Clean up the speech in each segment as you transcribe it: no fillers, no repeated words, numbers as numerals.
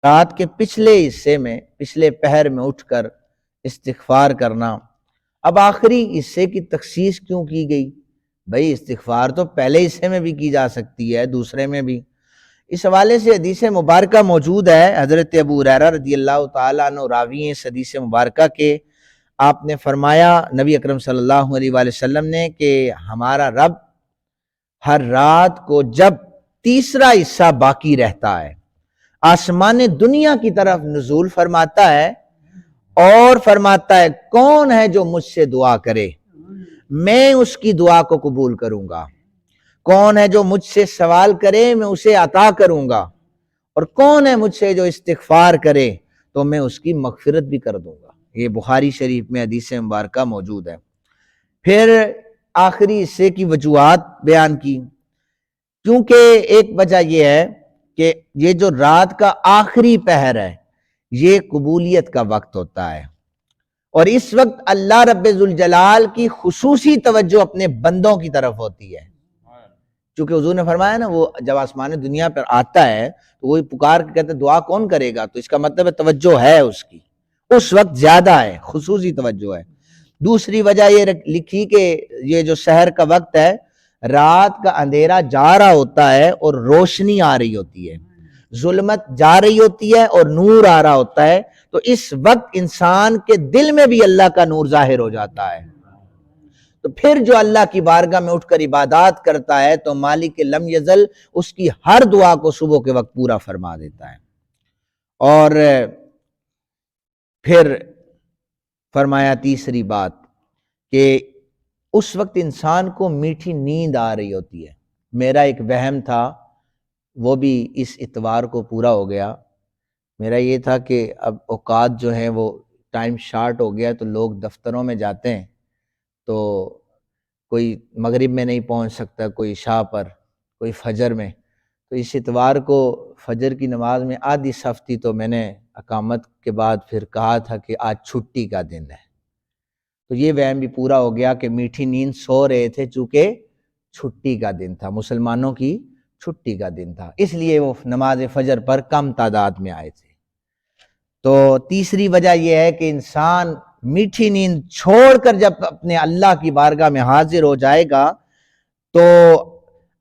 رات کے پچھلے حصے میں، پچھلے پہر میں اٹھ کر استغفار کرنا۔ اب آخری حصے کی تخصیص کیوں کی گئی؟ بھئی استغفار تو پہلے حصے میں بھی کی جا سکتی ہے، دوسرے میں بھی۔ اس حوالے سے حدیث مبارکہ موجود ہے، حضرت ابو ہریرہ رضی اللہ تعالیٰ عنہ راوی ہیں اس حدیث مبارکہ کے۔ آپ نے فرمایا، نبی اکرم صلی اللہ علیہ وآلہ وسلم نے، کہ ہمارا رب ہر رات کو جب تیسرا حصہ باقی رہتا ہے، آسمان دنیا کی طرف نزول فرماتا ہے اور فرماتا ہے کون ہے جو مجھ سے دعا کرے، میں اس کی دعا کو قبول کروں گا، کون ہے جو مجھ سے سوال کرے میں اسے عطا کروں گا، اور کون ہے مجھ سے جو استغفار کرے تو میں اس کی مغفرت بھی کر دوں گا۔ یہ بخاری شریف میں حدیث مبارکہ موجود ہے۔ پھر آخری حصے کی وجوہات بیان کی، کیونکہ ایک وجہ یہ ہے کہ یہ جو رات کا آخری پہر ہے یہ قبولیت کا وقت ہوتا ہے، اور اس وقت اللہ رب ذوالجلال کی خصوصی توجہ اپنے بندوں کی طرف ہوتی ہے۔ چونکہ حضور نے فرمایا نا، وہ جب آسمان دنیا پر آتا ہے تو وہ پکار کے کہتے دعا کون کرے گا، تو اس کا مطلب ہے توجہ ہے اس کی، اس وقت زیادہ ہے، خصوصی توجہ ہے۔ دوسری وجہ یہ لکھی کہ یہ جو سحر کا وقت ہے، رات کا اندھیرا جا رہا ہوتا ہے اور روشنی آ رہی ہوتی ہے، ظلمت جا رہی ہوتی ہے اور نور آ رہا ہوتا ہے، تو اس وقت انسان کے دل میں بھی اللہ کا نور ظاہر ہو جاتا ہے۔ تو پھر جو اللہ کی بارگاہ میں اٹھ کر عبادات کرتا ہے تو مالک لم یزل اس کی ہر دعا کو صبح کے وقت پورا فرما دیتا ہے۔ اور پھر فرمایا تیسری بات کہ اس وقت انسان کو میٹھی نیند آ رہی ہوتی ہے۔ میرا ایک وہم تھا، وہ بھی اس اتوار کو پورا ہو گیا۔ میرا یہ تھا کہ اب اوقات جو ہیں وہ ٹائم شارٹ ہو گیا، تو لوگ دفتروں میں جاتے ہیں، تو کوئی مغرب میں نہیں پہنچ سکتا، کوئی عشاء پر، کوئی فجر میں، تو اس اتوار کو فجر کی نماز میں آدھی صف تھی، تو میں نے اقامت کے بعد پھر کہا تھا کہ آج چھٹی کا دن ہے، تو یہ وہم بھی پورا ہو گیا کہ میٹھی نیند سو رہے تھے، چونکہ چھٹی کا دن تھا، مسلمانوں کی چھٹی کا دن تھا، اس لیے وہ نماز فجر پر کم تعداد میں آئے تھے۔ تو تیسری وجہ یہ ہے کہ انسان میٹھی نیند چھوڑ کر جب اپنے اللہ کی بارگاہ میں حاضر ہو جائے گا تو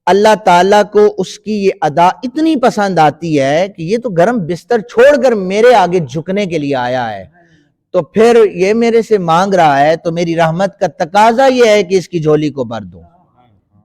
اللہ تعالیٰ کو اس کی یہ ادا اتنی پسند آتی ہے کہ یہ تو گرم بستر چھوڑ کر میرے آگے جھکنے کے لیے آیا ہے، تو پھر یہ میرے سے مانگ رہا ہے، تو میری رحمت کا تقاضا یہ ہے کہ اس کی جھولی کو بھر دوں۔